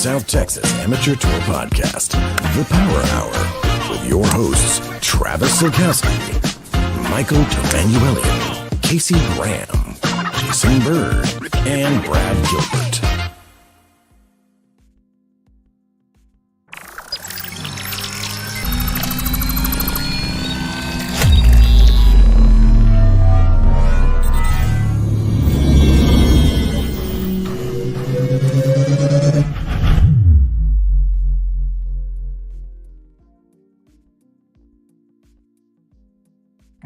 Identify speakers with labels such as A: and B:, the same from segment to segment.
A: South Texas Amateur Tour Podcast, The Power Hour, with your hosts, Travis Silkowski, Michael Emanuelian, Casey Graham, Jason Bird, and Brad Gilbert.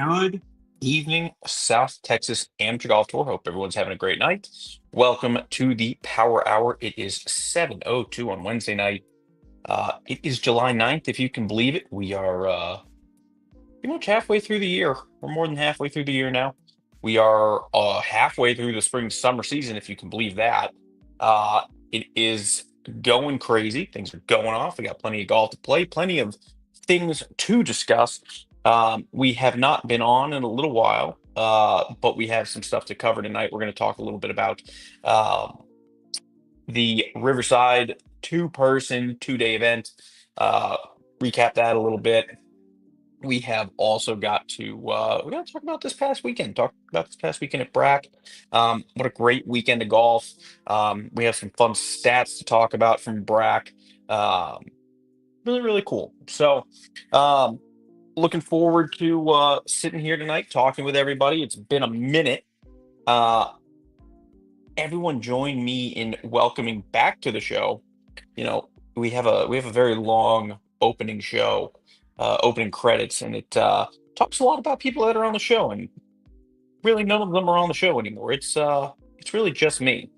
B: Good evening, South Texas Amateur Golf Tour. Hope everyone's having a great night. Welcome to the Power Hour. It is 7:02 on Wednesday night. It is July 9th, if you can believe it. We are pretty much halfway through the year. We're more than halfway through the year now. We are halfway through the spring-summer season, if you can believe that. It is going crazy. Things are going off. We got plenty of golf to play, plenty of things to discuss. We have not been on in a little while, but we have some stuff to cover tonight. We're going to talk a little bit about the Riverside two-person, two-day event, recap that a little bit. We have also got to talk about this past weekend. Talk about this past weekend at Brack. What a great weekend of golf. We have some fun stats to talk about from Brack. Really, really cool. So, looking forward to sitting here tonight talking with everybody. It's been a minute. Everyone join me in welcoming back to the show. You know, we have a very long opening show. Opening credits, and it talks a lot about people that are on the show, and really none of them are on the show anymore. It's really just me.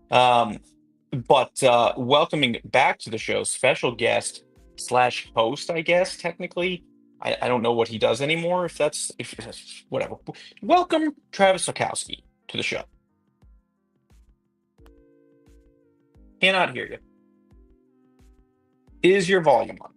B: But welcoming back to the show, special guest / host, I guess technically. I don't know what he does anymore. If whatever. Welcome Travis Silkowski to the show. Cannot hear you. Is your volume on?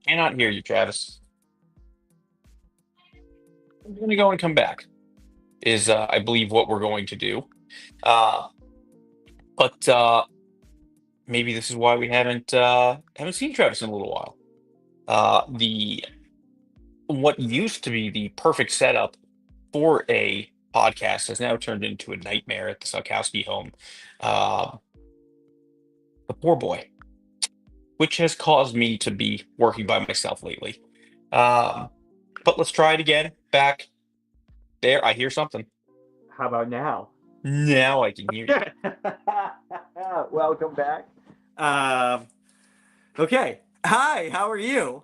B: Cannot hear you, Travis. I'm going to go and come back, is I believe what we're going to do. But maybe this is why we haven't seen Travis in a little while. What used to be the perfect setup for a podcast has now turned into a nightmare at the Silkowski home. The poor boy, which has caused me to be working by myself lately. But let's try it again. Back there, I hear something.
C: How about now?
B: Now I can hear you.
C: Welcome back. Okay. Hi, how are you?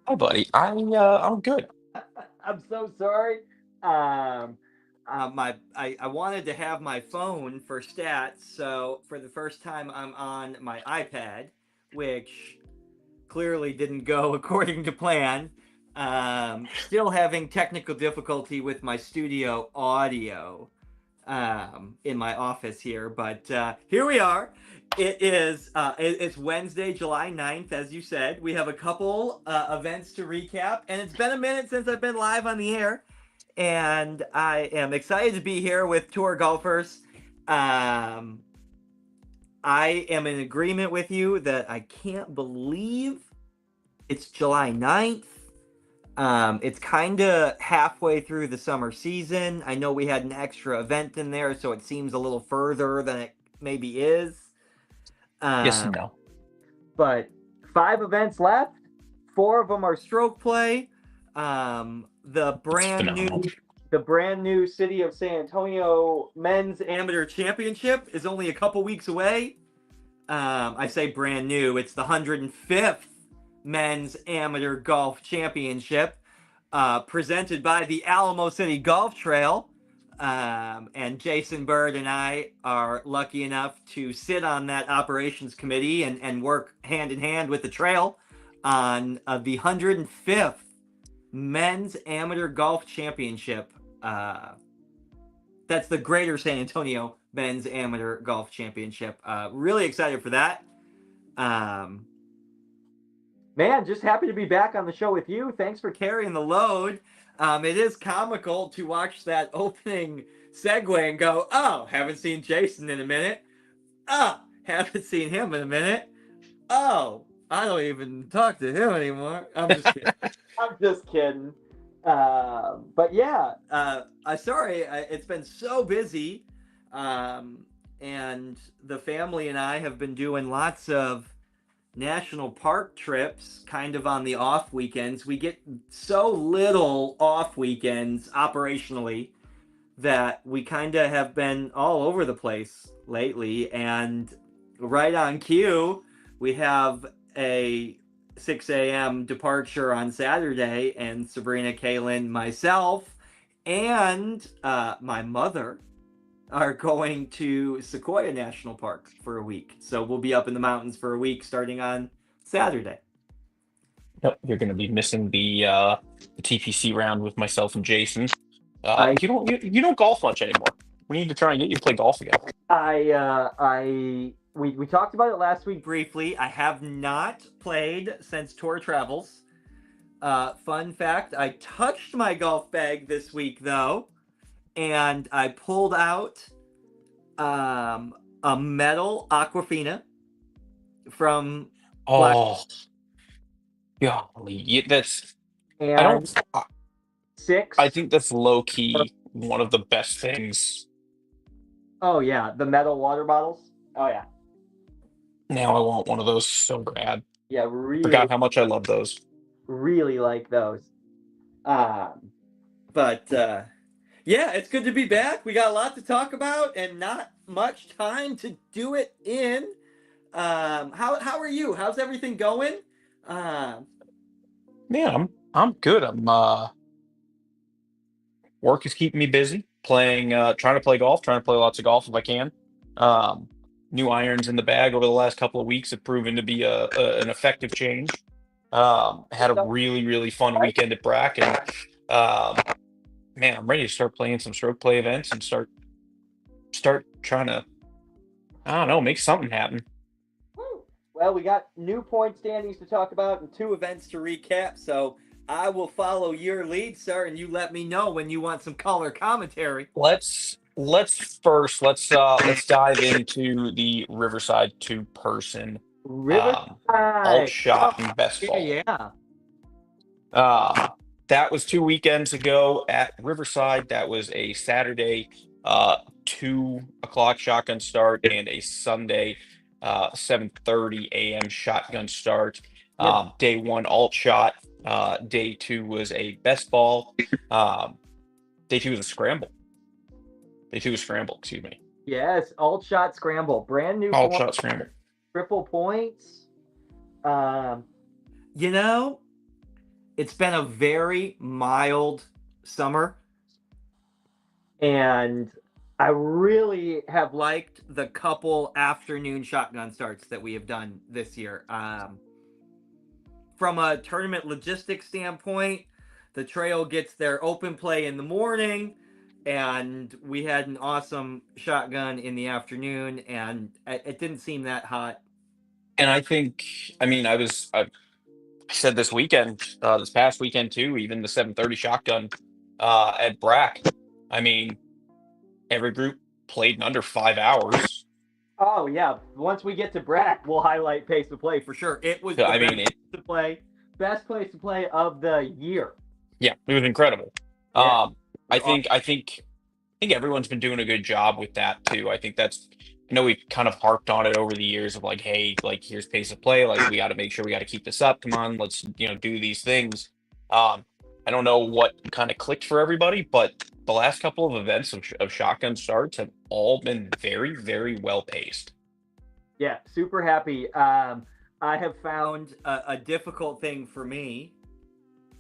B: Hi, buddy. I'm good.
C: I'm so sorry. I wanted to have my phone for stats, so for the first time I'm on my iPad, which clearly didn't go according to plan. Still having technical difficulty with my studio audio in my office here, but here we are. It's Wednesday, July 9th, as you said. We have a couple events to recap, and it's been a minute since I've been live on the air, and I am excited to be here with tour golfers. I am in agreement with you that I can't believe it's July 9th. It's kind of halfway through the summer season. I know we had an extra event in there, so it seems a little further than it maybe is.
B: Yes and no.
C: But 5 events left. 4 of them are stroke play. The brand new City of San Antonio Men's Amateur Championship is only a couple weeks away. I say brand new. It's the 105th Men's Amateur Golf Championship, presented by the Alamo City Golf Trail. And Jason Bird and I are lucky enough to sit on that operations committee and work hand in hand with the trail on the 105th Men's Amateur Golf Championship. That's the Greater San Antonio Men's Amateur Golf Championship. Really excited for that. Man, just happy to be back on the show with you. Thanks for carrying the load. It is comical to watch that opening segue and go, oh, haven't seen Jason in a minute. Oh, haven't seen him in a minute. Oh, I don't even talk to him anymore. I'm just kidding. I'm just kidding. But yeah, sorry, it's been so busy. And the family and I have been doing lots of national park trips kind of on the off weekends. We get so little off weekends operationally that we kind of have been all over the place lately. And right on cue, we have a 6 a.m. departure on Saturday, and Sabrina, Kaylin, myself, and my mother are going to Sequoia National Park for a week. So we'll be up in the mountains for a week starting on Saturday.
B: Yep, you're going to be missing the TPC round with myself and Jason.
C: I
B: You don't golf much anymore. We need to try and get you to play golf again.
C: We talked about it last week briefly. I have not played since tour travels. Fun fact, I touched my golf bag this week though, and I pulled out a metal Aquafina from Black.
B: Oh, golly, that's I
C: And
B: don't.
C: six.
B: I think that's low key one of the best things.
C: Oh yeah, the metal water bottles. Oh yeah,
B: Now I want one of those so bad.
C: yeah, really,
B: Forgot how much I love those.
C: really like those. But yeah, it's good to be back. We got a lot to talk about and not much time to do it in. How are you? How's everything going?
B: Yeah, I'm good. Work is keeping me busy. Playing, trying to play golf, trying to play lots of golf if I can. Um, New irons in the bag over the last couple of weeks have proven to be an effective change. Had a really fun weekend at Brack, and um, man, I'm ready to start playing some stroke play events and start trying to, I don't know, make something happen.
C: Well, we got new point standings to talk about and two events to recap. So I will follow your lead, sir, and you let me know when you want some color commentary.
B: Let's dive into the Riverside 2-person
C: Riverside.
B: alt shot and best ball.
C: Yeah.
B: That was 2 weekends ago at Riverside. That was a Saturday 2 o'clock shotgun start and a Sunday 7:30 a.m. shotgun start. Day one alt shot. Day two was a best ball. Day two was a scramble. Excuse me.
C: Yes, alt shot scramble, brand new
B: Alt shot scramble.
C: triple points. You know, it's been a very mild summer, and I really have liked the couple afternoon shotgun starts that we have done this year. From a tournament logistics standpoint, the trail gets their open play in the morning, and we had an awesome shotgun in the afternoon, and it didn't seem that hot.
B: And I think, I said this weekend, this past weekend too, even the 7:30 shotgun at Brack. I mean, every group played in under 5 hours.
C: Oh yeah, once we get to Brack, we'll highlight pace of play for sure. It was best place to play of the year.
B: Yeah, it was incredible.
C: Yeah.
B: I think everyone's been doing a good job with that too. I think that's, we've kind of harped on it over the years of like, hey, like here's pace of play. Like we got to make sure we got to keep this up. Come on, let's do these things. I don't know what kind of clicked for everybody, but the last couple of events of shotgun starts have all been very well paced.
C: Yeah, super happy. I have found a difficult thing for me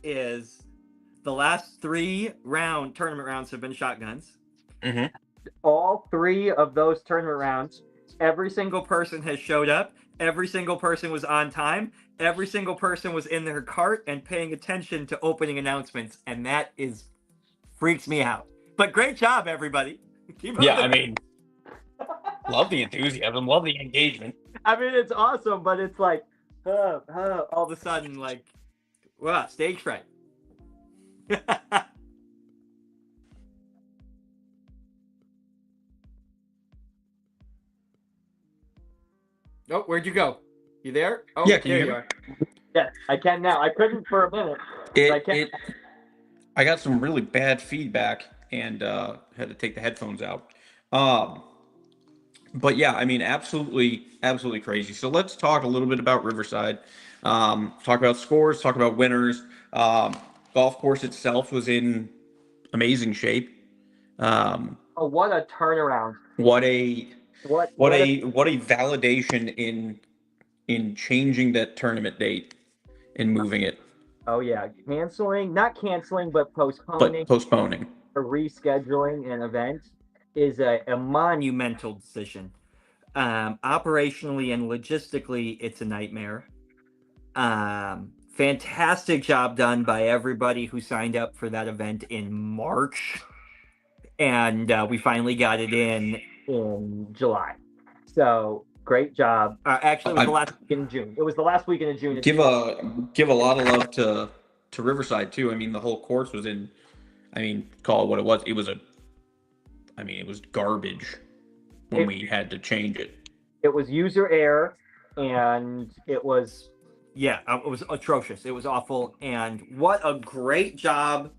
C: is the last 3 tournament rounds have been shotguns.
B: Mm-hmm.
C: All 3 of those tournament rounds, every single person has showed up. Every single person was on time. Every single person was in their cart and paying attention to opening announcements, and that freaks me out. But great job, everybody.
B: Love the enthusiasm, love the engagement.
C: I mean, it's awesome, but it's like, All of a sudden, like, wow, stage fright. Oh, where'd you go? You there? Oh,
B: Yeah, can you
C: there
B: hear
C: you
B: me?
C: are. Yeah, I can now. I couldn't for a minute. I can.
B: I got some really bad feedback and had to take the headphones out. Um, but yeah, I mean, absolutely crazy. So let's talk a little bit about Riverside. Talk about scores, talk about winners. Golf course itself was in amazing shape. Um,
C: Oh, what a turnaround!
B: what a
C: What a
B: what a validation in changing that tournament date and moving it,
C: oh yeah, not canceling, but postponing
B: but postponing.
C: or rescheduling an event is a monumental decision. Operationally and logistically, it's a nightmare. Fantastic job done by everybody who signed up for that event in March, and we finally got it in July. So great job. Actually, it was the
B: I
C: last weekend in June. It was the last weekend in June. It's
B: give a lot of love to Riverside too. I mean, the whole course was in. I mean, call it what it was. It was it was garbage when
C: it,
B: we had to change it.
C: it was user error, and it was it was atrocious. It was awful, and what a great job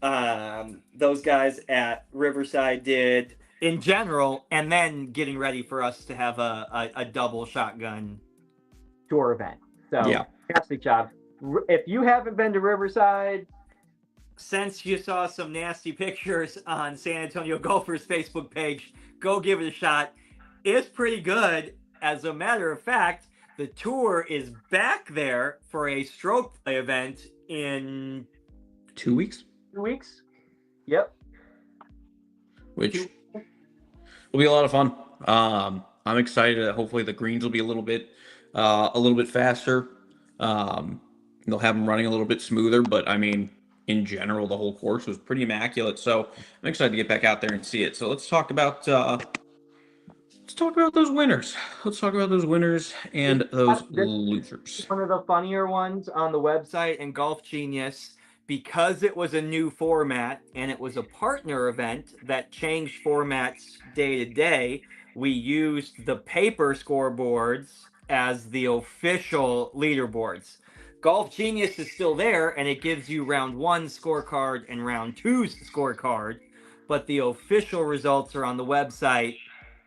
C: those guys at Riverside did in general, and then getting ready for us to have a double shotgun tour event. So
B: Yeah,
C: fantastic job. If you haven't been to Riverside, since you saw some nasty pictures on San Antonio Golfers Facebook page, go give it a shot. It's pretty good. As a matter of fact, the tour is back there for a stroke play event in
B: 2 weeks,
C: 2 weeks. Yep.
B: which will be a lot of fun. I'm excited. Hopefully, the greens will be a little bit faster. They'll have them running a little bit smoother. But I mean, in general, the whole course was pretty immaculate. So I'm excited to get back out there and see it. So let's talk about those winners. Let's talk about those winners and those
C: This
B: losers.
C: one of the funnier ones on the website and Golf Genius, because it was a new format and it was a partner event that changed formats day to day. We used the paper scoreboards as the official leaderboards. Golf Genius is still there and it gives you round one scorecard and round two's scorecard, but the official results are on the website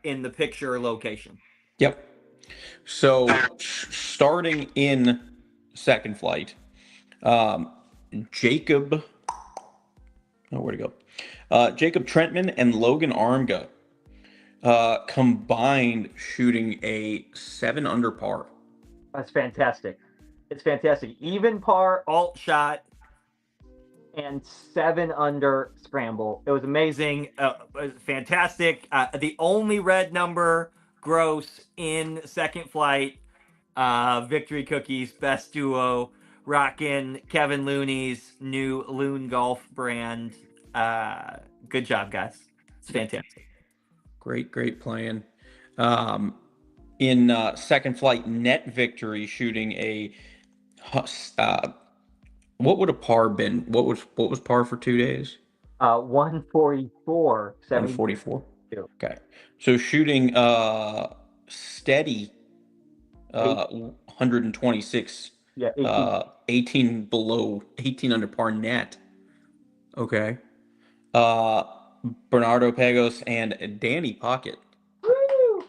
C: in the picture location.
B: Yep. So starting in second flight, um, Jacob. Oh, where'd he go? Jacob Trentman and Logan Armga combined shooting a 7 under par.
C: That's fantastic. It's fantastic. Even par, alt shot, and 7 under scramble. It was amazing. It was fantastic. The only red number gross in second flight. Victory Cookies, best duo, rocking Kevin Looney's new Loon Golf brand. Good job, guys. It's fantastic.
B: Great playing. In second flight, net victory shooting a. Uh, what would a par been? What was par for 2 days?
C: 144,
B: 144.
C: 72.
B: Okay, so shooting steady 126,
C: Yeah, 18.
B: 18 below 18 under par net. Okay. Uh, Bernardo Pagos and Danny Pocket.
C: Woo!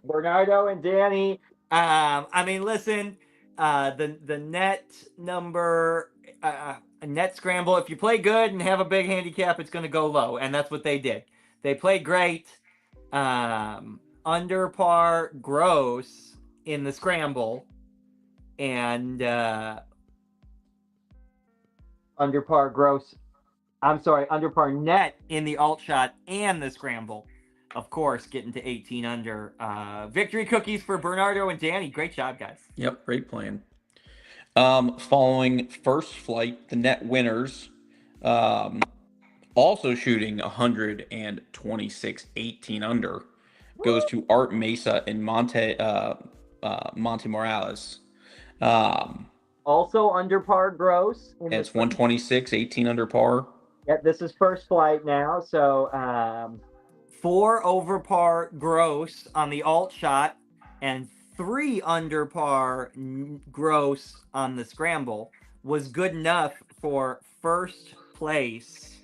C: Bernardo and Danny. I mean, listen, the net number, a net scramble. If you play good and have a big handicap, it's going to go low, and that's what they did. They played great. Under par gross in the scramble, and under par gross. I'm sorry, under par net in the alt shot and the scramble. Of course, getting to 18 under. Victory cookies for Bernardo and Danny. Great job, guys.
B: Yep, great playing. Following first flight, the net winners, also shooting 126, 18 under, goes to Art Mesa and Monte Morales.
C: Also under par gross in the
B: It's
C: spring.
B: 126, 18 under par.
C: Yeah, this is first flight now, so 4 over par gross on the alt shot and 3 under par gross on the scramble was good enough for first place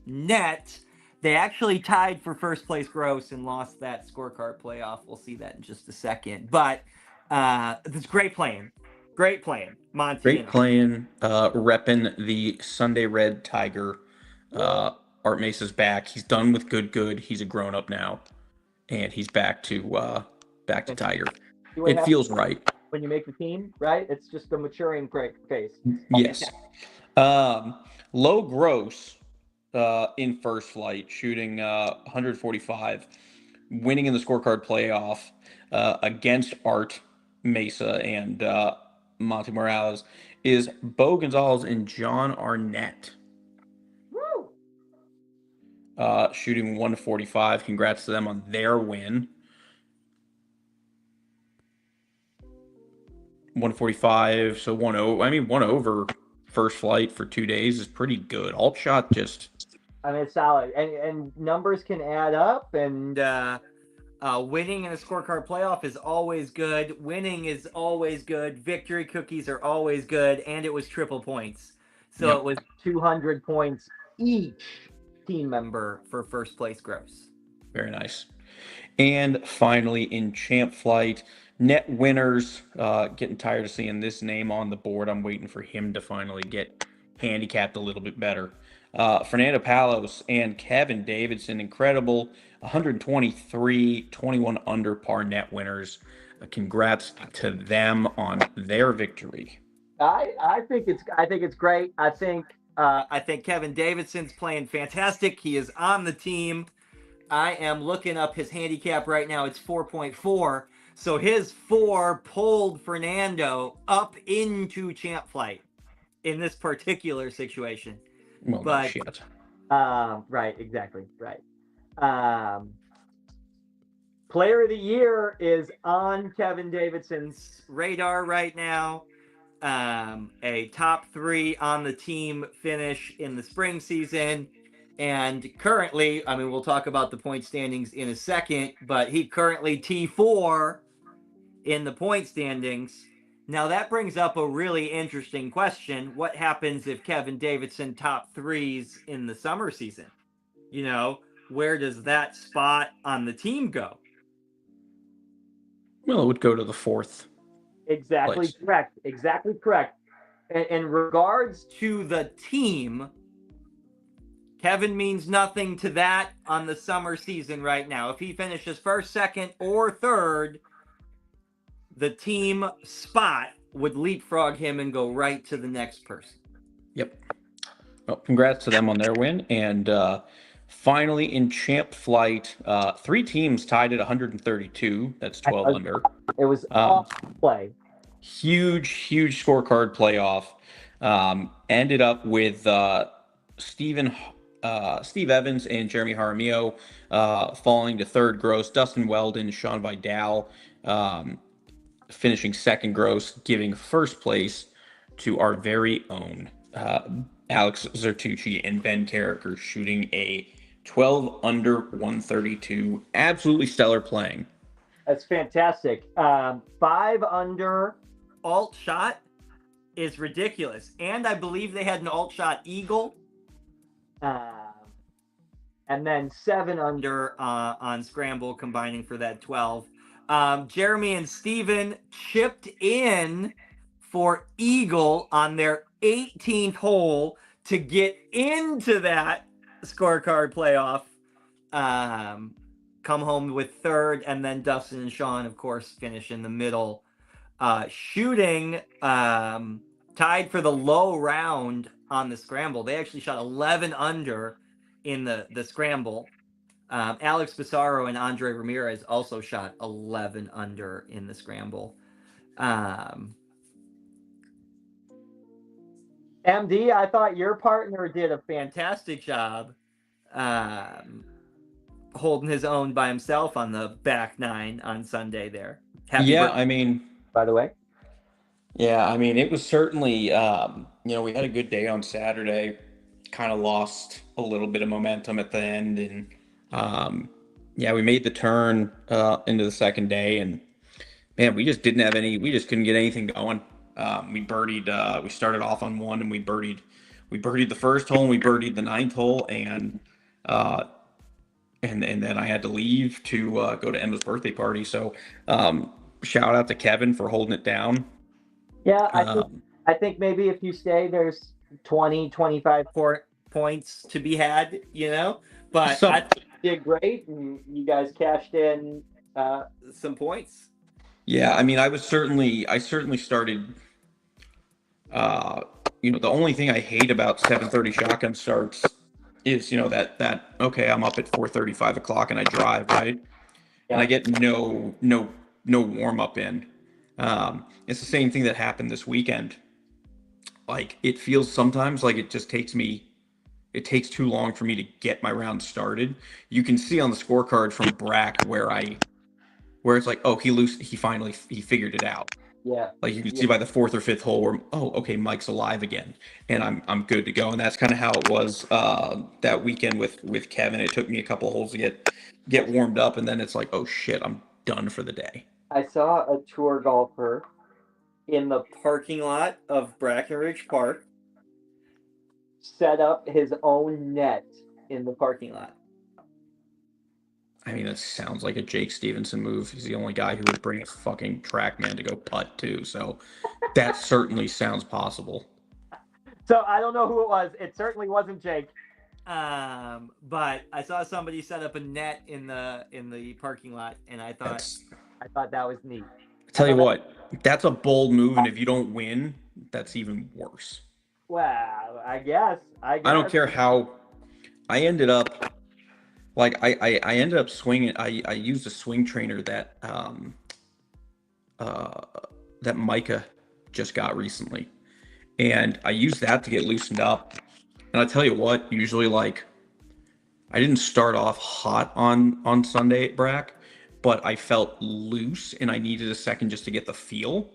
C: net. They actually tied for first place gross and lost that scorecard playoff. We'll see that in just a second. But it's great playing. Great playing. Monty.
B: Great playing, repping the Sunday Red Tiger. Art Mesa's back. He's done with good. He's a grown up now, and he's back to Tiger. It feels right.
C: When you make the team, right? It's just a maturing phase.
B: Yes. Low gross in first flight, shooting 145, winning in the scorecard playoff against Art Mesa and Monty Morales is Bo Gonzalez and John Arnett.
C: Woo!
B: Shooting 145. Congrats to them on their win. 145, so 1-0. I mean, 1 over first flight for 2 days is pretty good. Alt shot just.
C: I mean, it's solid, and numbers can add up, and winning in a scorecard playoff is always good. Winning is always good. Victory cookies are always good, and it was triple points, so It was 200 points each team member for first place gross.
B: Very nice. And finally, in champ flight, net winners. Getting tired of seeing this name on the board. I'm waiting for him to finally get handicapped a little bit better. Fernando Palos and Kevin Davidson, incredible 123, 21 under par net winners. Congrats to them on their victory.
C: I think it's great. I think Kevin Davidson's playing fantastic. He is on the team. I am looking up his handicap right now. It's 4.4. So his 4 pulled Fernando up into champ flight in this particular situation.
B: Well,
C: but
B: shit.
C: Right, exactly, right. Player of the year is on Kevin Davidson's radar right now. A top 3 on the team finish in the spring season. And currently, I mean, we'll talk about the point standings in a second, but he currently T4 in the point standings. Now, that brings up a really interesting question. What happens if Kevin Davidson top 3s in the summer season? You know, where does that spot on the team go?
B: Well, it would go to the 4th.
C: Exactly
B: place.
C: Correct. Exactly correct. In regards to the team, Kevin means nothing to that on the summer season right now. If he finishes first, second, or third, the team spot would leapfrog him and go right to the next person.
B: Yep. Well, congrats to them on their win. And finally, in champ flight, 3 teams tied at 132. That's 12 under.
C: It was awesome play.
B: Huge scorecard playoff. Ended up with Steve Evans and Jeremy Jaramillo falling to 3rd gross. Dustin Weldon, Sean Vidal finishing 2nd gross, giving 1st place to our very own Alex Zertucci and Ben Carricker, shooting a 12 under 132. Absolutely stellar playing.
C: That's fantastic. 5 under alt shot is ridiculous. And I believe they had an alt shot eagle. And then 7 under on scramble, combining for that 12. Jeremy and Steven chipped in for eagle on their 18th hole to get into that scorecard playoff. Come home with 3rd, and then Dustin and Sean, of course, finish in the middle. Shooting tied for the low round on the scramble. They actually shot 11 under in the scramble. Alex Pissarro and Andre Ramirez also shot 11 under in the scramble. MD, I thought your partner did a fantastic job holding his own by himself on the back 9 on Sunday there. Happy birthday,
B: I mean,
C: by the way.
B: Yeah, I mean, it was certainly, we had a good day on Saturday, kind of lost a little bit of momentum at the end. And um, yeah, we made the turn into the second day. And man, we just didn't have we just couldn't get anything going. We started off on one and we birdied the first hole and we birdied the ninth hole. Uh, and then I had to leave to go to Emma's birthday party. So shout out to Kevin for holding it down.
C: Yeah,
B: Um,
C: I think maybe if you stay, there's 20, 25 points to be had, But I
B: some
C: think you did great, and you guys cashed in some points.
B: Yeah, I mean, I certainly started. Uh, the only thing I hate about 7:30 shotgun starts is that okay, I'm up at 4:30, 5 o'clock, and I drive right, and I
C: Yeah,
B: get no warm up in. It's the same thing that happened this weekend. Like it feels sometimes like it takes too long for me to get my round started. You can see on the scorecard from Brack where it's like, oh, he figured it out.
C: yeah,
B: Like you can
C: yeah.
B: see by the fourth or fifth hole where, oh, okay, Mike's alive again, and I'm good to go. And that's kind of how it was that weekend with Kevin. It took me a couple holes to get warmed up, and then it's like, oh shit, I'm done for the day.
C: I saw a tour golfer in the parking lot of Brackenridge Park set up his own net in the parking lot.
B: I mean, that sounds like a Jake Stevenson move. He's the only guy who would bring a fucking TrackMan to go putt too. So that certainly sounds possible.
C: So I don't know who it was. It certainly wasn't Jake. But I saw somebody set up a net in the parking lot, and
B: That's
C: I thought that was neat. I
B: Tell you
C: thought that
B: what, that's a bold move, and if you don't win, that's even worse.
C: well, I
B: I don't
C: guess.
B: care how I ended up like I ended up swinging. I used a swing trainer uh that Micah just got recently, and I used that to get loosened up. And I tell you what, usually like I didn't start off hot on Sunday at Brack, but I felt loose and I needed a second just to get the feel.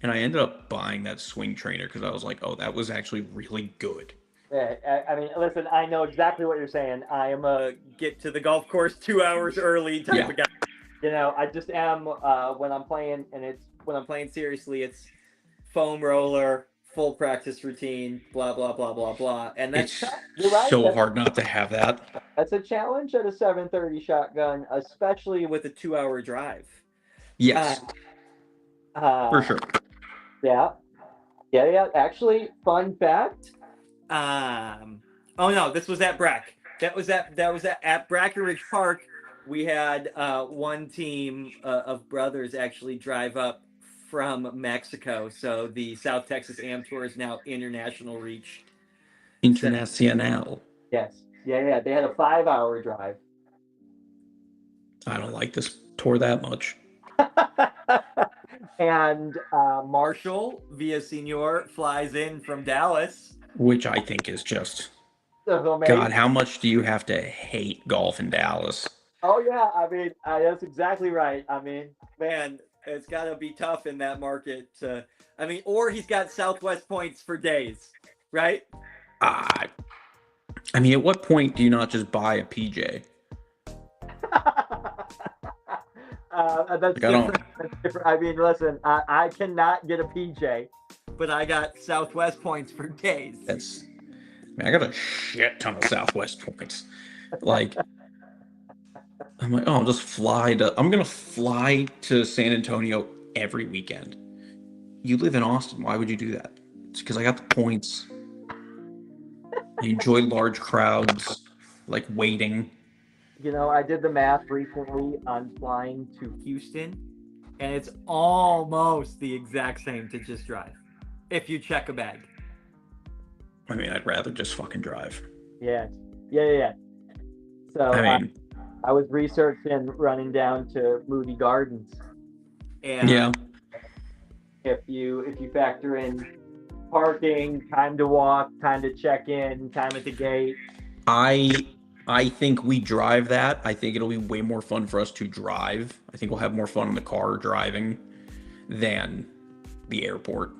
B: And I ended up buying that swing trainer because I was like, oh, that was actually really good.
C: Yeah, I mean, listen, I know exactly what you're saying. I am a get to the golf course 2 hours early type
B: Yeah,
C: of guy. I just am when I'm playing, and when I'm playing seriously, it's foam roller, full practice routine, blah blah blah blah blah, and that's
B: it's
C: tough. You're right.
B: so hard not to have that.
C: That's a challenge at a 7:30 shotgun, especially with a 2-hour drive. Uh,
B: Yes, for
C: uh,
B: sure.
C: yeah, yeah. Actually, fun fact. Um, oh no, this was at Brack. That was at Brackenridge Park. We had one team of brothers actually drive up from Mexico, so the South Texas Am Tour is now international reach. So
B: Internacional.
C: yes, yeah. They had a 5-hour drive.
B: I don't like this tour that much.
C: And Marshall Villasenor flies in from Dallas.
B: Which I think is just
C: That's
B: God.
C: amazing.
B: How much do you have to hate golf in Dallas?
C: Oh yeah, I mean that's exactly right. I mean, man, it's got to be tough in that market. I mean, or he's got Southwest points for days, right?
B: Uh, I mean, at what point do you not just buy a PJ?
C: That's
B: Like I don't.
C: different. That's different. I mean, listen, I cannot get a PJ, but I got Southwest points for days.
B: That's. I mean, I got a shit ton of Southwest points. Like I'm like, oh, I'm gonna fly to San Antonio every weekend. You live in Austin. Why would you do that? It's because I got the points. I enjoy large crowds, like waiting.
C: I did the math recently on flying to Houston, and it's almost the exact same to just drive if you check a bag.
B: I mean, I'd rather just fucking drive.
C: Yeah, yeah. So
B: I mean,
C: I was researching running down to Moody Gardens, and
B: yeah,
C: if you factor in parking, time to walk, time to check in, time at the gate.
B: I I think we drive that. I think it'll be way more fun for us to drive. I think we'll have more fun in the car driving than the airport.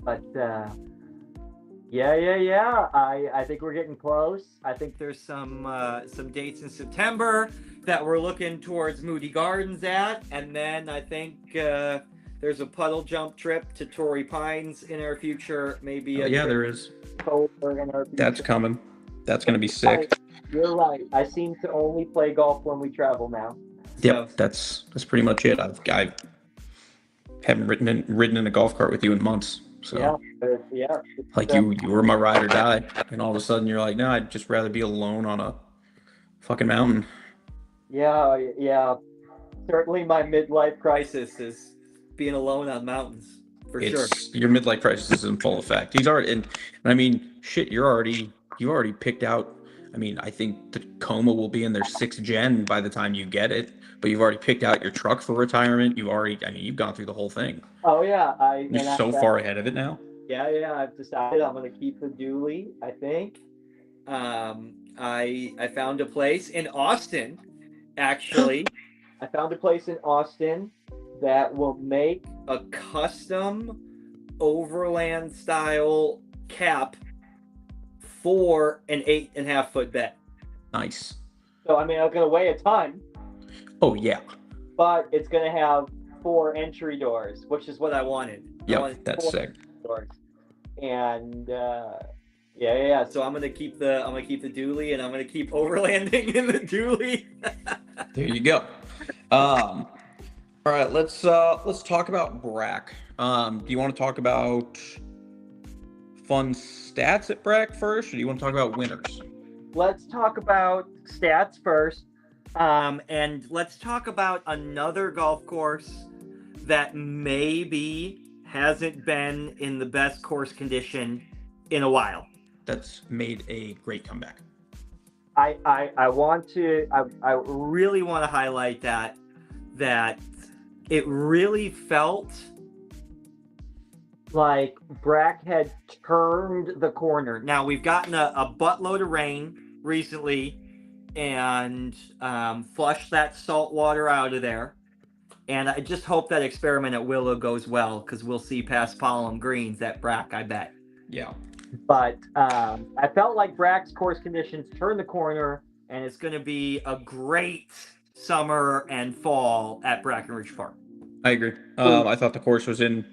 C: But yeah. I think we're getting close. I think there's some dates in September that we're looking towards Moody Gardens at, and then I think there's a puddle jump trip to Torrey Pines in our future. Maybe a
B: Yeah,
C: trip
B: there is.
C: over in our future.
B: That's coming. That's gonna be sick.
C: You're right. I seem to only play golf when we travel now.
B: Yep, that's pretty much it. I haven't ridden in a golf cart with you in months. So
C: yeah.
B: like you were my ride or die, and all of a sudden you're like, no, I'd just rather be alone on a fucking mountain.
C: Yeah. Certainly, my midlife crisis is being alone on mountains for sure.
B: Your midlife crisis is in full effect. He's already, and I mean, shit, you already picked out. I mean, I think the Tacoma will be in their 6th gen by the time you get it, but you've already picked out your truck for retirement. You've gone through the whole thing.
C: Oh yeah,
B: You're so far ahead of it now.
C: Yeah. I've decided I'm going to keep the dually. I think. I found a place in Austin. Actually, I found a place in Austin that will make a custom overland style cap for an 8.5 foot bed.
B: Nice.
C: So I mean, it's going to weigh a ton.
B: Oh yeah.
C: But it's going to have 4 entry doors, which is what I wanted.
B: Yep, that's sick.
C: Doors. And yeah. So I'm gonna keep the dually, and I'm gonna keep overlanding in the dually.
B: There you go. All right, let's talk about Brack. Do you want to talk about fun stats at Brack first, or do you want to talk about winners?
C: Let's talk about stats first, and let's talk about another golf course that maybe hasn't been in the best course condition in a while.
B: That's made a great comeback.
C: I really want to highlight that it really felt like Brack had turned the corner. Now we've gotten a buttload of rain recently and flushed that salt water out of there. And I just hope that experiment at Willow goes well, because we'll see past Palm greens at Brack, I bet.
B: Yeah.
C: But I felt like Brack's course conditions turned the corner, and it's going to be a great summer and fall at Brackenridge Park.
B: I agree. I thought the course was in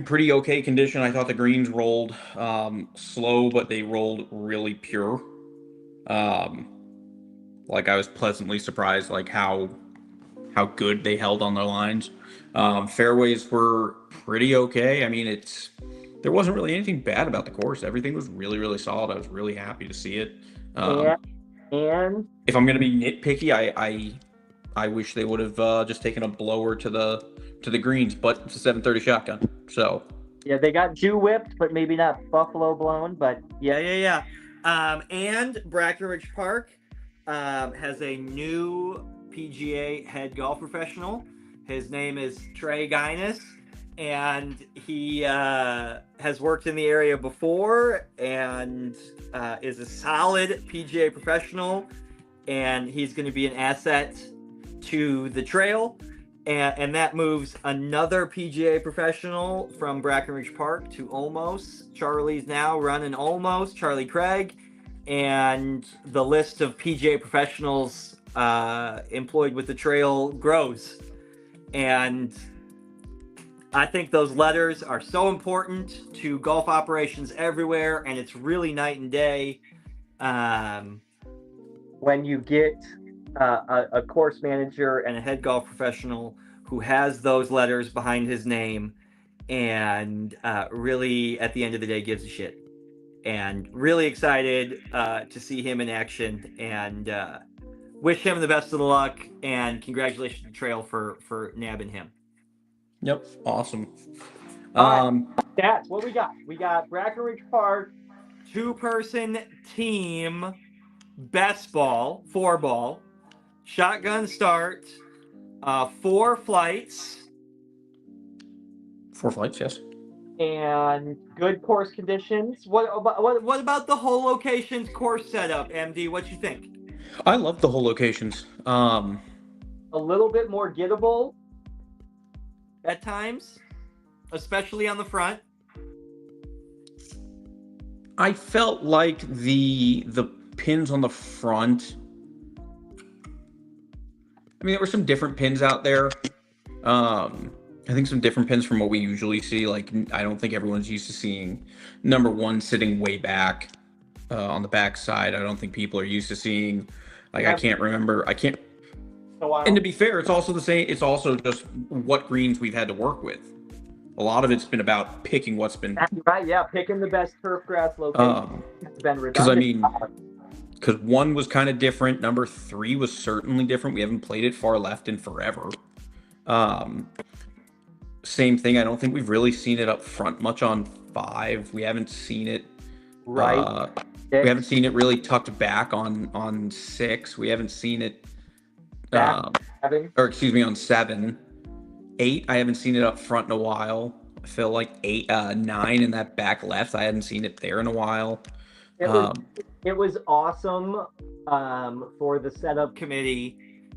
B: pretty okay condition. I thought the greens rolled slow, but they rolled really pure. Like I was pleasantly surprised, like how good they held on their lines. Fairways were pretty okay. I mean, there wasn't really anything bad about the course. Everything was really, really solid. I was really happy to see it.
C: And
B: if I'm going to be nitpicky, I wish they would have just taken a blower to the greens, but it's a 730 shotgun. So
C: yeah, they got Jew whipped, but maybe not buffalo blown. But yeah. And Brackenridge Park has a new PGA head golf professional. His name is Trey Guinness, and he has worked in the area before and is a solid PGA professional, and he's going to be an asset to the trail, and that moves another PGA professional from Brackenridge Park to Olmos. Charlie's now running Olmos, Charlie Craig, and the list of PGA professionals employed with the trail grows. And I think those letters are so important to golf operations everywhere, and it's really night and day when you get a course manager and a head golf professional who has those letters behind his name and really, at the end of the day, gives a shit. And really excited to see him in action, and wish him the best of the luck, and congratulations to Trail for nabbing him.
B: Yep, awesome.
C: Stats, what we got? We got Brackenridge Park 2-person team best ball, 4-ball, shotgun start, 4 flights.
B: 4 flights, yes.
C: And good course conditions. What about the whole locations course setup, MD? What you think?
B: I love the whole locations.
C: A little bit more gettable at times. especially on the front?
B: I felt like the pins on the front. I mean, there were some different pins out there. I think some different pins from what we usually see. Like, I don't think everyone's used to seeing number one sitting way back on the back side. I don't think people are used to seeing. Like, I can't remember. I can't. And to be fair, it's also the same. It's also just what greens we've had to work with. A lot of it's been about picking what's been
C: right. Yeah, picking the best turf grass location. It's been redundant.
B: Because I mean, because one was kind of different. Number 3 was certainly different. We haven't played it far left in forever. Same thing. I don't think we've really seen it up front much on 5. We haven't seen it.
C: Right.
B: We haven't seen it really tucked back on 6. We haven't seen it. Or excuse me, on 7. 8, I haven't seen it up front in a while. I feel like 9 in that back left. I hadn't seen it there in a while.
C: It was awesome for the setup committee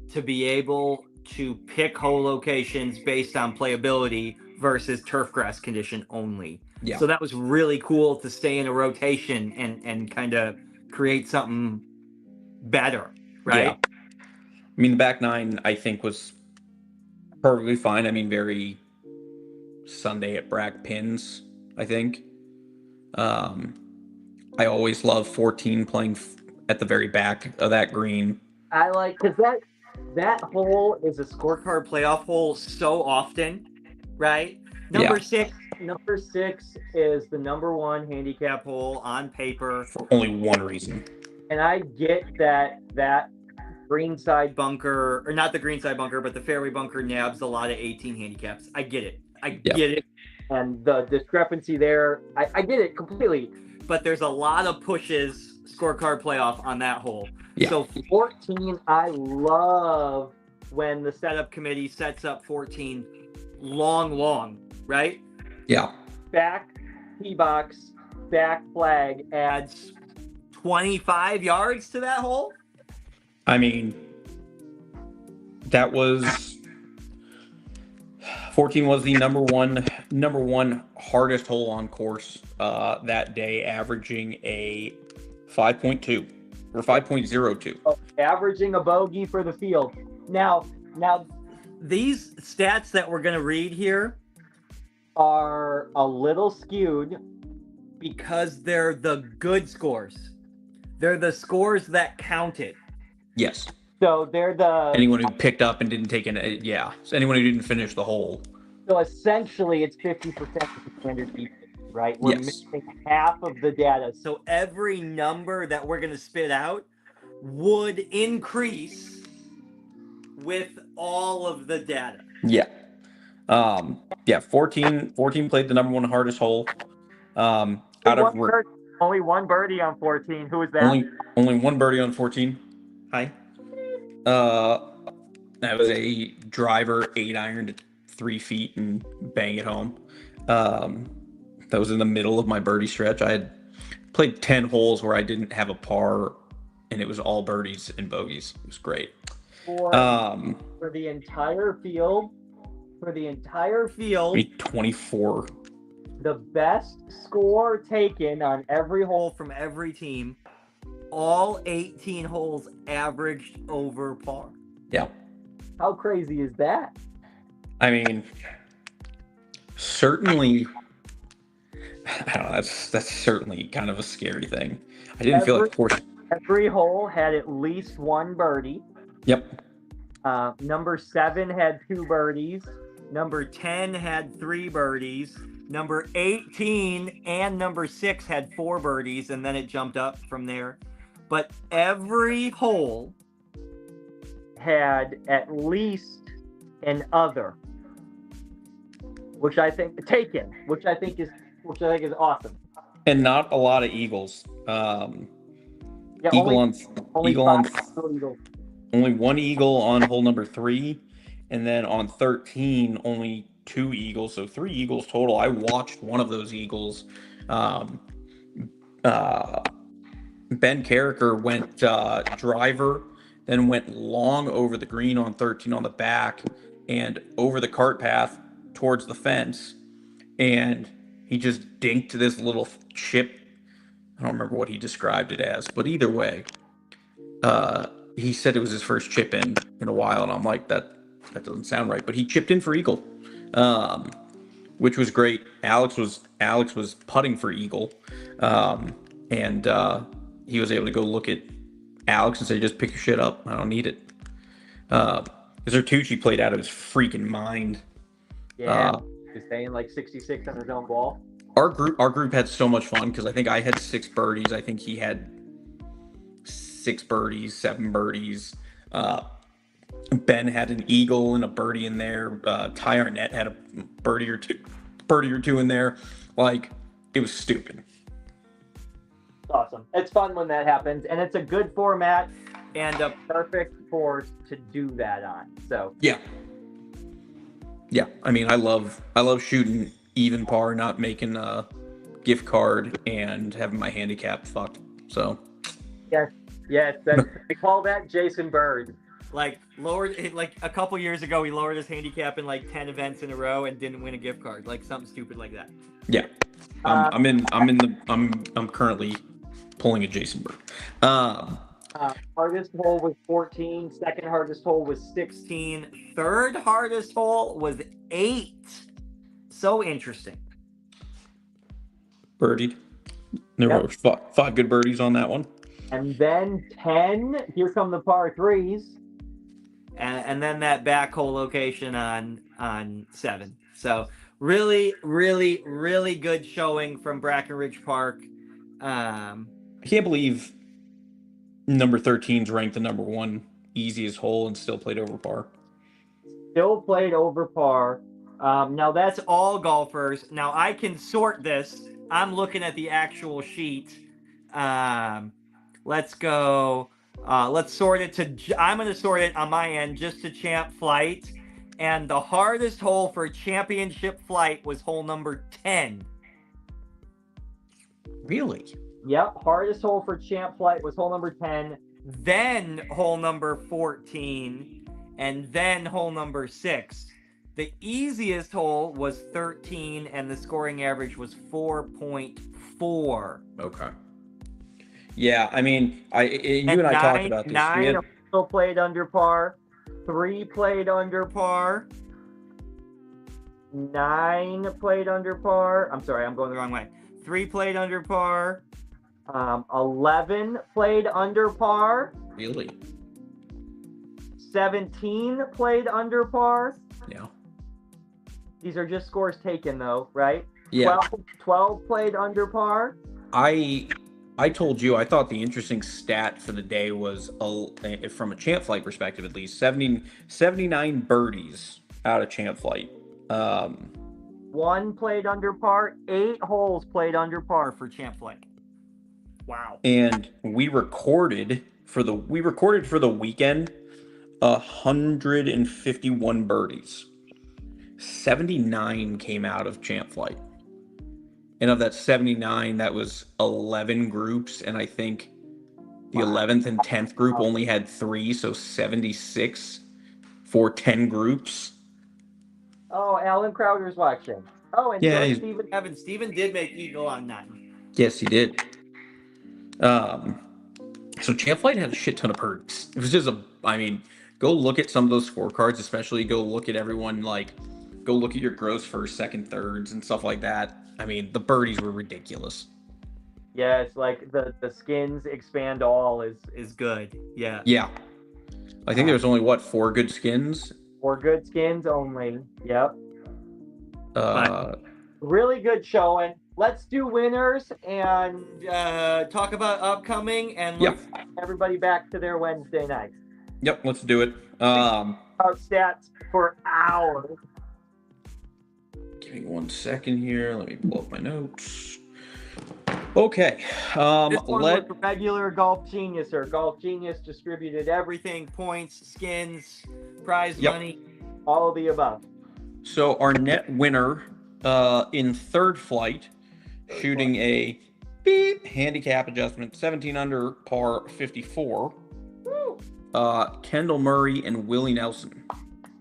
C: to be able to pick hole locations based on playability versus turf grass condition only.
B: Yeah.
C: So that was really cool to stay in a rotation and kind of create something better, right?
B: Yeah. I mean, the back 9, I think, was perfectly fine. I mean, very Sunday at Brack pins, I think. I always love 14 playing at the very back of that green.
C: I like, because that hole is a scorecard playoff hole so often, right? Number 6 is the number 1 handicap hole on paper.
B: For only one reason.
C: And I get that greenside bunker, or not the greenside bunker, but the fairway bunker nabs a lot of 18 handicaps. I get it. Get it. And the discrepancy there, I get it completely. But there's a lot of pushes, scorecard playoff on that hole.
B: Yeah.
C: So 14, I love when the setup committee sets up 14 long, right?
B: Yeah.
C: Back tee box, back flag adds 25 yards to that hole.
B: I mean, that was 14 was the number one hardest hole on course that day, averaging a 5.2 or 5.02.
C: Averaging a bogey for the field. Now these stats that we're going to read here are a little skewed because they're the good scores. They're the scores that counted.
B: Yes.
C: So they're
B: anyone who picked up and didn't take it. Yeah. So anyone who didn't finish the hole.
C: So essentially, it's 50% of the standard defense, right? We're missing half of the data. So every number that we're going to spit out would increase with all of the data.
B: Yeah. 14 played the number 1 hardest hole.
C: Only one birdie on 14. Who was that?
B: Only one birdie on 14. Hi. That was a driver 8-iron to 3 feet and bang it home. That was in the middle of my birdie stretch. I had played 10 holes where I didn't have a par, and it was all birdies and bogeys. It was great.
C: For the entire field,
B: 24.
C: The best score taken on every hole from every team, all 18 holes averaged over par.
B: Yeah.
C: How crazy is that?
B: I mean, certainly, I don't know, that's certainly kind of a scary thing. I didn't feel like
C: every hole had at least one birdie.
B: Yep.
C: Number 7 had 2 birdies. Number 10 had 3 birdies. Number 18 and number 6 had 4 birdies, and then it jumped up from there. But every hole had at least an other, which I think is awesome.
B: And not a lot of eagles.
C: Only
B: one eagle on hole number 3, and then on 13 only 2 eagles, so 3 eagles total. I watched one of those eagles. Ben Carricker went driver, then went long over the green on 13 on the back and over the cart path towards the fence, and he just dinked this little chip. I don't remember what he described it as, but either way, he said it was his first chip in a while, and I'm like, that doesn't sound right. But he chipped in for eagle, which was great. Alex was putting for eagle, and he was able to go look at Alex and say, just pick your shit up. I don't need it. Because Bertucci played out of his freaking mind.
C: Yeah, he's staying like 66 on his own ball.
B: Our group had so much fun because I think I had 6 birdies. I think he had 6 birdies, 7 birdies. Ben had an eagle and a birdie in there. Ty Arnett had a birdie or two in there. Like, it was stupid.
C: Awesome. It's fun when that happens, and it's a good format and a perfect course to do that on. So
B: yeah. I mean, I love shooting even par, not making a gift card and having my handicap fucked. So
C: yes, we call that Jason Bird. Like a couple years ago, he lowered his handicap in like 10 events in a row and didn't win a gift card, like something stupid like that.
B: Yeah, I'm currently pulling a Jason Bird.
C: Hardest hole was 14. Second hardest hole was 16. Third hardest hole was 8. So interesting.
B: Birdied. There were 5 good birdies on that one.
C: And then 10. Here come the par 3s. And then that back hole location on 7. So really, really, really good showing from Brackenridge Park.
B: I can't believe number 13's ranked the number 1 easiest hole and still played over par.
C: Now that's all golfers. Now I can sort this. I'm looking at the actual sheet. Let's go. Let's sort it to. I'm going to sort it on my end just to Champ Flight. And the hardest hole for Championship Flight was hole number 10.
B: Really?
C: Yep, hardest hole for Champ Flight was hole number 10, then hole number 14, and then hole number 6. The easiest hole was 13, and the scoring average was 4.4.
B: Okay. Yeah, I mean, you and I talked about this.
C: 9 also played under par, 3 played under par, 9 played under par. I'm sorry, I'm going the wrong way. 3 played under par. 11 played under par.
B: Really?
C: 17 played under par.
B: Yeah.
C: These are just scores taken, though, right?
B: Yeah.
C: 12 played under par.
B: I told you I thought the interesting stat for the day was, from a Champ Flight perspective at least, 79 birdies out of Champ Flight.
C: 1 played under par. 8 holes played under par for Champ Flight. Wow.
B: And we recorded for the weekend 151 birdies. 79 came out of Champ Flight. And of that 79, that was 11 groups, and I think the 11th and 10th group only had 3, so 76 for 10 groups.
C: Oh, Alan Crowder's watching. Oh, and
B: yeah,
C: Stephen Evans. Stephen did make eagle on 9.
B: Yes, he did. So Champ Flight had a shit ton of birdies. It was just go look at some of those scorecards, especially go look at everyone, go look at your gross first, second, thirds, and stuff like that. I mean, the birdies were ridiculous.
C: Yeah, it's like the skins expand all is good. Yeah.
B: Yeah. I think there's only 4 good skins?
C: 4 good skins only. Yep. Really good showing. Let's do winners and talk about upcoming, and let's get everybody back to their Wednesday night.
B: Yep, let's do it.
C: Our stats for hours.
B: Give me 1 second here. Let me pull up my notes. Okay.
C: This one was regular Golf Genius, or Golf Genius distributed everything: points, skins, prize money, all of the above.
B: So our net winner in third flight, shooting a handicap adjustment, 17 under par 54.
C: Woo.
B: Kendall Murray and Willie Nelson.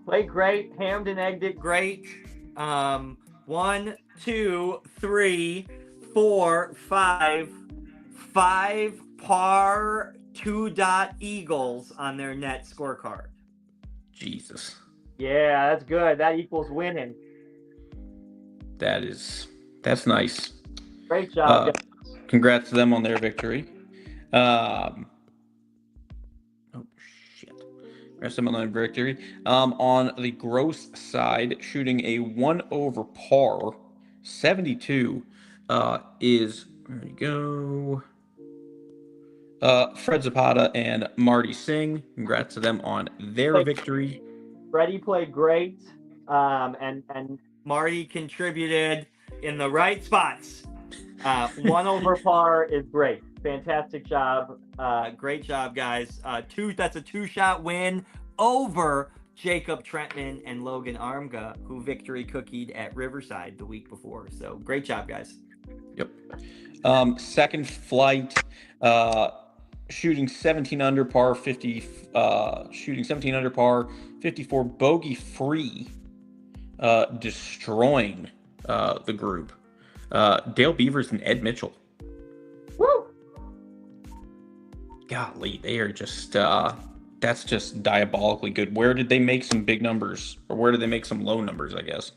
C: Played great. Hammed and egged it great. 1, 2, 3, 4, 5. 5 par 2-dot eagles on their net scorecard.
B: Jesus.
C: Yeah, that's good. That equals winning.
B: That's nice.
C: Great job.
B: Congrats to them on their victory. Oh shit. Congrats to them on their victory. On the gross side, shooting a 1 over par 72 is, there you go, Fred Zapata and Marty Singh. Congrats to them on their victory.
C: Freddie played great, and Marty contributed in the right spots. 1 over par is great. Fantastic job. Great job, guys. That's a 2-shot win over Jacob Trentman and Logan Armga, who victory cookied at Riverside the week before. So great job, guys.
B: Yep. Second flight, shooting 17 under par 54 bogey free, destroying the group. Dale Beavers and Ed Mitchell.
C: Woo!
B: Golly, they are just that's just diabolically good. Where did they make some big numbers, or where did they make some low numbers, I guess?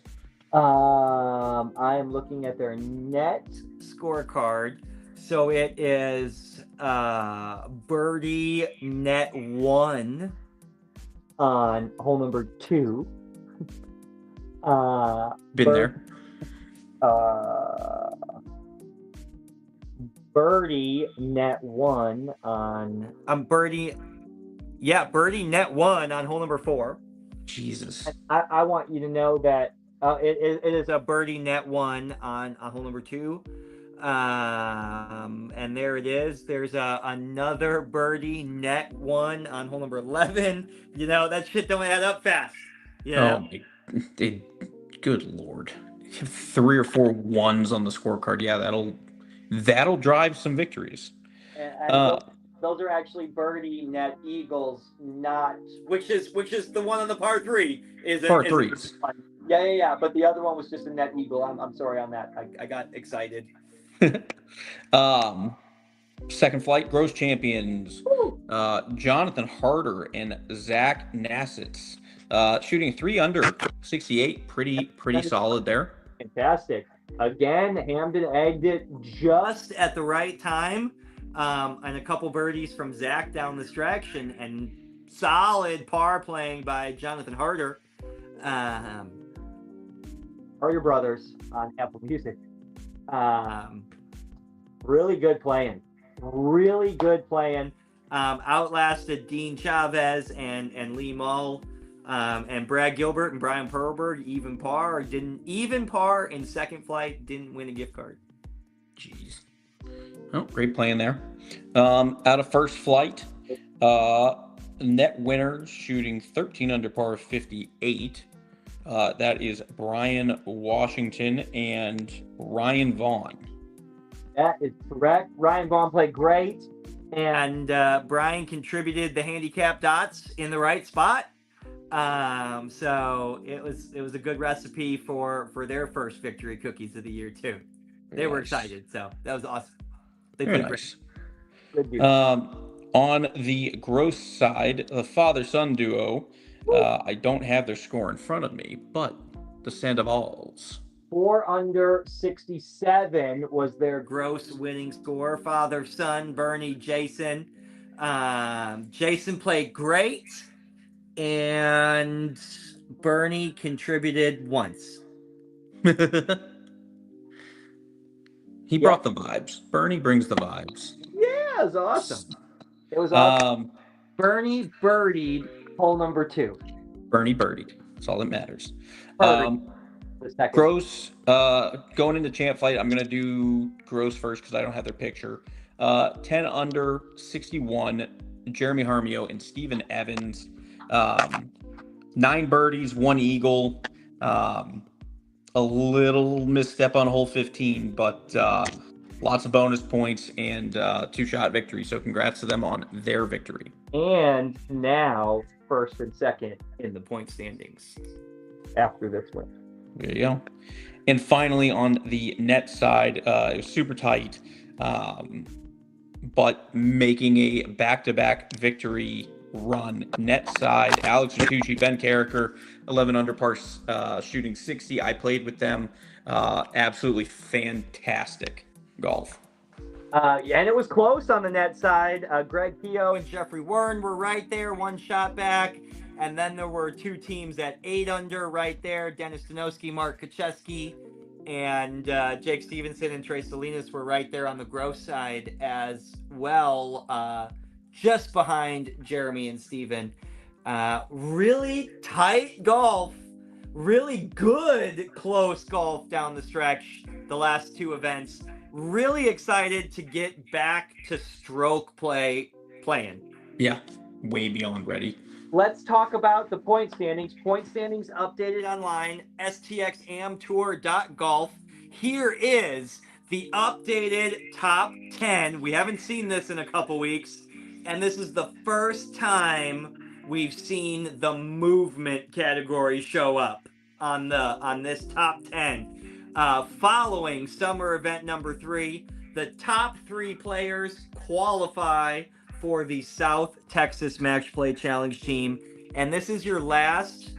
C: I am looking at their net scorecard. So it is birdie net 1 on hole number 2.
B: Been there.
C: Birdie net 1 on birdie net 1 on hole number 4.
B: Jesus.
C: I want you to know that it is a birdie net 1 on hole number 2. And there it is. There's another birdie net 1 on hole number 11. You know, that shit don't add up fast. You know?
B: Good Lord. 3 or 4 ones on the scorecard. Yeah, that'll drive some victories.
C: And those are actually birdie net eagles, not which is the one on the par 3.
B: Par 3s.
C: Yeah. But the other one was just a net eagle. I'm sorry on that. I got excited.
B: Second flight, gross champions, Jonathan Harder and Zach Nassitz, shooting 3 under 68, pretty solid there.
C: Fantastic. Again, Hamden egged it just at the right time, and a couple birdies from Zach down the stretch, and solid par playing by Jonathan Harder. Harder Brothers on Apple Music. Really good playing. Outlasted Dean Chavez and Lee Mull, and Brad Gilbert and Brian Perlberg even par in second flight, didn't win a gift card.
B: Jeez. Oh, great playing there. Out of first flight, net winners shooting 13 under par 58. That is Brian Washington and Ryan Vaughn.
C: That is correct. Ryan Vaughn played great, and Brian contributed the handicap dots in the right spot. So it was a good recipe for their first victory cookies of the year too. They were excited, so that was awesome. They played great. Good dude.
B: On the gross side, the father-son duo. I don't have their score in front of me, but the Sandovals.
C: 4 under 67 was their gross winning score. Father, son, Bernie, Jason. Jason played great, and Bernie contributed once.
B: He brought the vibes. Bernie brings the vibes.
C: Yeah, it was awesome. It was awesome. Bernie birdied hole number 2.
B: Bernie birdied. That's all that matters. Gross, going into champ flight, I'm going to do gross first because I don't have their picture. 10 under 61, Jeremy Harmio and Steven Evans. 9 birdies, 1 eagle. A little misstep on hole 15, but lots of bonus points and 2-shot victory. So congrats to them on their victory.
C: And now first and second in the point standings after this win.
B: There you go. And finally, on the net side, it was super tight, but making a back-to-back victory run. Net side, Alex Zertucci, Ben Carricker, 11 under par, shooting 60. I played with them. Absolutely fantastic golf.
C: Yeah, and it was close on the net side. Greg Keogh and Jeffrey Wern were right there, one shot back. And then there were two teams at 8 under right there. Dennis Stanowski, Mark Kacheski, and Jake Stevenson and Trey Salinas were right there on the gross side as well, just behind Jeremy and Steven. Really tight golf, really good close golf down the stretch, the last two events. Really excited to get back to stroke play playing.
B: Yeah, way beyond ready.
C: Let's talk about the point standings. Point standings updated online, stxamtour.golf. Here is the updated top 10. We haven't seen this in a couple weeks, and this is the first time we've seen the movement category show up on this top 10. Following summer event number 3, the top 3 players qualify for the South Texas Match Play Challenge team. And this is your last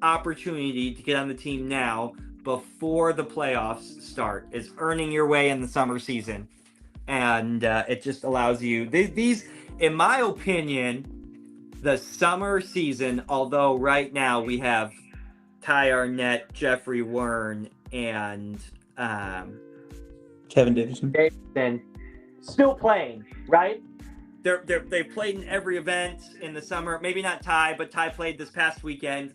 C: opportunity to get on the team now before the playoffs start, is earning your way in the summer season. And it just allows you, these, in my opinion, the summer season, although right now we have Ty Arnett, Jeffrey Wern, and
B: Kevin Davidson
C: still playing, right? They've played in every event in the summer. Maybe not Ty, but Ty played this past weekend.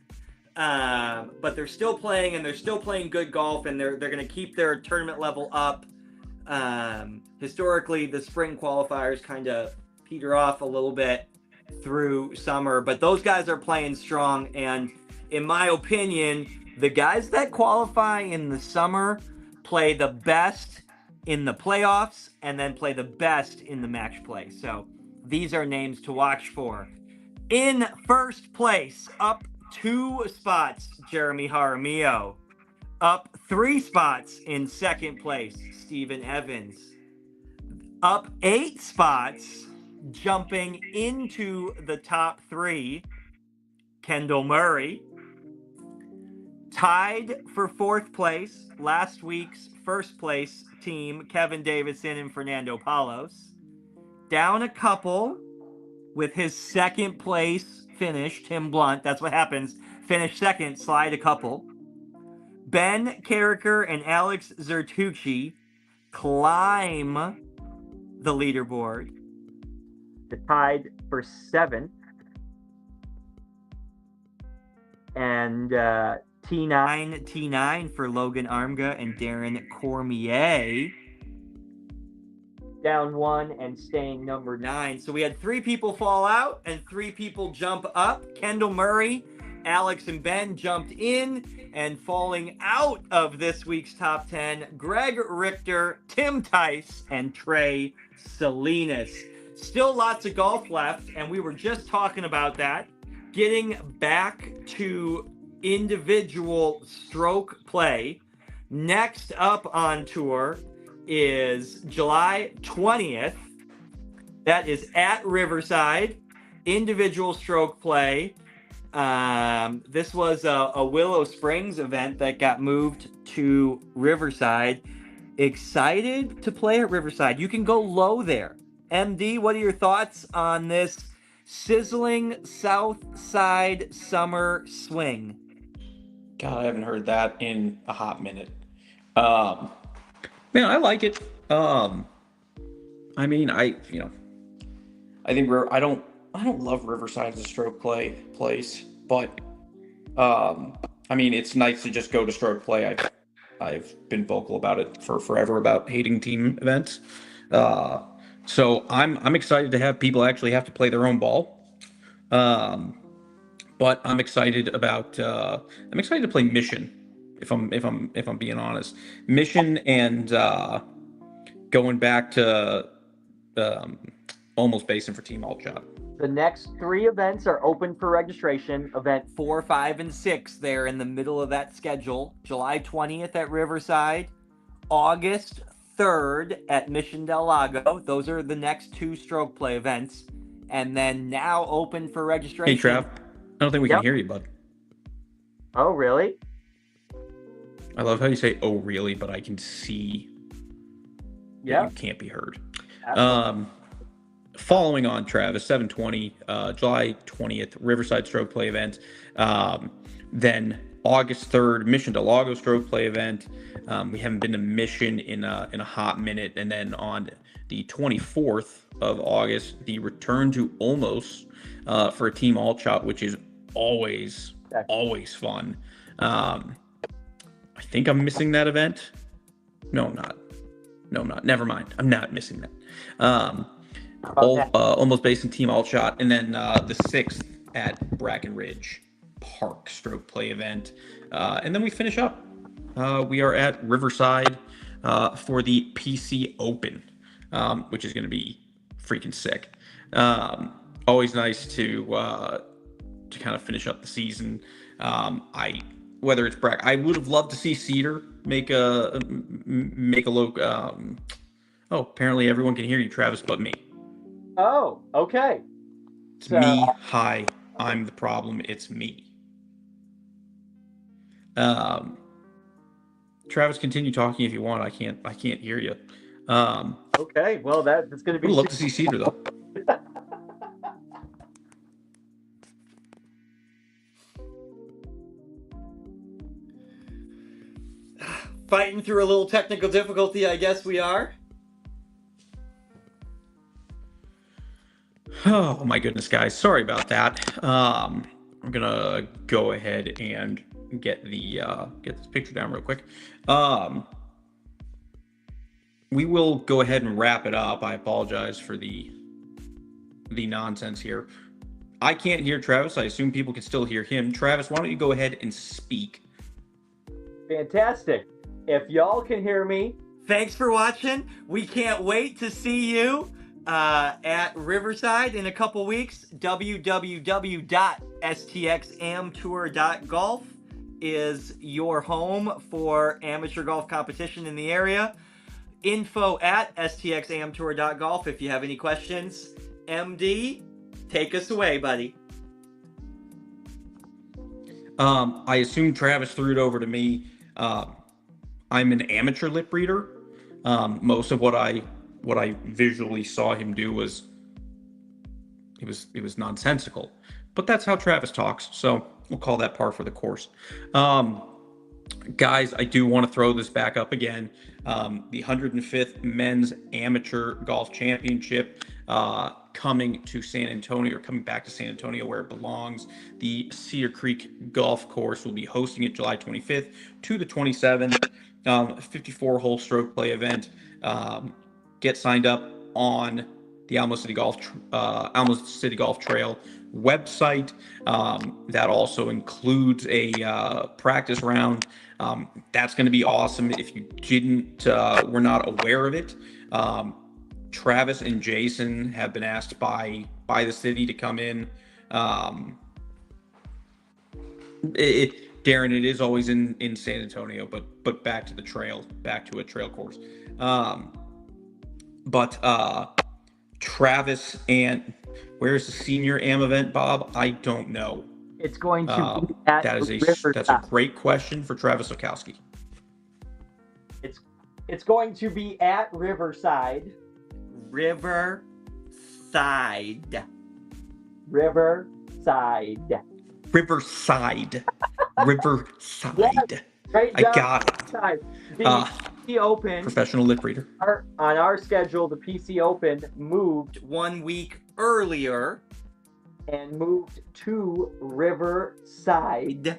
C: But they're still playing, and they're still playing good golf, and they're going to keep their tournament level up. Historically, the spring qualifiers kind of peter off a little bit through summer, but those guys are playing strong. And in my opinion, the guys that qualify in the summer play the best in the playoffs and then play the best in the match play. So these are names to watch for. In first place, up 2 spots, Jeremy Jaramillo. Up 3 spots in second place, Stephen Evans. Up 8 spots, jumping into the top 3, Kendall Murray. Tied for 4th place, last week's first place team, Kevin Davidson and Fernando Palos. Down a couple with his second place finish, Tim Blunt. That's what happens. Finish second, slide a couple. Ben Carricker and Alex Zertucci climb the leaderboard. They're tied for 7th. And T9 for Logan Armga and Darren Cormier. Down 1 and staying number 9. So we had 3 people fall out and 3 people jump up. Kendall Murray, Alex, and Ben jumped in, and falling out of this week's top 10, Greg Richter, Tim Tice, and Trey Salinas. Still lots of golf left, and we were just talking about that. Getting back to individual stroke play. Next up on tour is July 20th. That is at Riverside. Individual stroke play. This was a Willow Springs event that got moved to Riverside. Excited to play at Riverside. You can go low there. MD, what are your thoughts on this sizzling South Side summer swing?
B: God, I haven't heard that in a hot minute. Man, I like it. I mean, I think I don't love Riverside as a stroke play place, but I mean, it's nice to just go to stroke play. I've been vocal about it for forever about hating team events. So I'm excited to have people actually have to play their own ball. But I'm excited to play Mission, if I'm being honest. Mission and going back to almost basing for Team Alt Shot.
C: The next 3 events are open for registration. Event 4, 5, and 6, they're in the middle of that schedule. July 20th at Riverside, August 3rd at Mission Del Lago. Those are the next 2 stroke play events. And then now open for registration.
B: Hey, Trav. I don't think we can hear you, bud.
C: Oh, really?
B: I love how you say, oh, really, but I can see that you can't be heard. Following on, Travis, 720, July 20th, Riverside Stroke Play event. Then August 3rd, Mission Del Lago Stroke Play event. We haven't been to Mission in a hot minute. And then on the 24th of August, the return to Olmos for a team alt shot, which is always fun. I think I'm missing that event. No, I'm not. Never mind. I'm not missing that. Almost based in team alt shot, and then the 6th at Brack Ridge Park Stroke Play event, and then we finish up. We are at Riverside for the PC Open, which is going to be freaking sick. Always nice to kind of finish up the season. Whether it's Brack, I would have loved to see Cedar make a low. Apparently everyone can hear you, Travis, but me.
C: Oh, okay.
B: It's me. Hi, I'm the problem. It's me. Travis, continue talking if you want. I can't hear you.
C: Okay. Well, that's going to be.
B: I'd love to see Cedar though.
C: Fighting through a little technical difficulty, I guess we are.
B: Oh my goodness, guys! Sorry about that. I'm gonna go ahead and get this picture down real quick. We will go ahead and wrap it up. I apologize for the nonsense here. I can't hear Travis. I assume people can still hear him. Travis, why don't you go ahead and speak?
C: Fantastic. If y'all can hear me, thanks for watching. We can't wait to see you at Riverside in a couple weeks. www.stxamtour.golf is your home for amateur golf competition in the area. info@stxamtour.golf if you have any questions. MD, take us away, buddy.
B: I assume Travis threw it over to me. I'm an amateur lip reader. Most of what I visually saw him do was nonsensical, but that's how Travis talks. So we'll call that par for the course. Guys, I do want to throw this back up again. The 105th Men's Amateur Golf Championship coming to San Antonio, or coming back to San Antonio where it belongs. The Cedar Creek Golf Course will be hosting it July 25th to the 27th. 54-hole stroke play event. Get signed up on the Alamo City Golf Trail website. That also includes a practice round. That's going to be awesome. If you were not aware of it, Travis and Jason have been asked by the city to come in. Darren, it is always in San Antonio, but back to the trail, back to a trail course. Travis and where's the senior AM event, Bob? I don't know.
C: It's going to be at
B: that's a great question for Travis Okowski.
C: It's going to be at Riverside. Riverside. Yes, great job.
B: I got it.
C: The PC Open,
B: professional lip reader.
C: On our schedule, the PC Open moved 1 week earlier and moved to Riverside.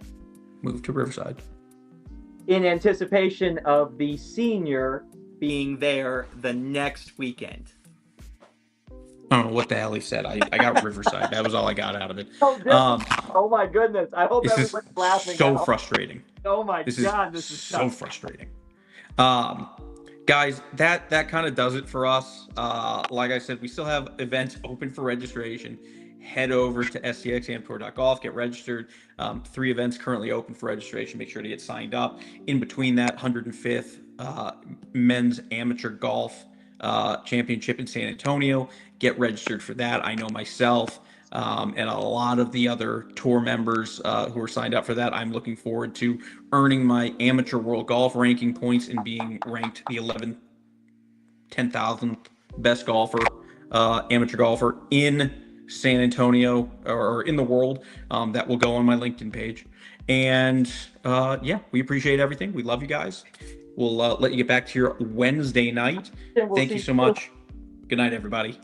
C: In anticipation of the senior being there the next weekend.
B: I don't know what the hell he said. I got Riverside. That was all I got out of it.
C: Oh my goodness. I hope everyone's laughing.
B: So frustrating.
C: Oh my God. This is
B: so frustrating. Guys, that kind of does it for us. Like I said, we still have events open for registration. head over to stxamtour.golf, get registered. 3 events currently open for registration. Make sure to get signed up. In between that, 105th men's amateur golf championship in San Antonio. Get registered for that. I know myself and a lot of the other tour members who are signed up for that. I'm looking forward to earning my amateur world golf ranking points and being ranked the 11th, 10,000th best golfer, amateur golfer in San Antonio or in the world. That will go on my LinkedIn page. And yeah, we appreciate everything. We love you guys. We'll let you get back to your Wednesday night. Thank you so much. Good night, everybody.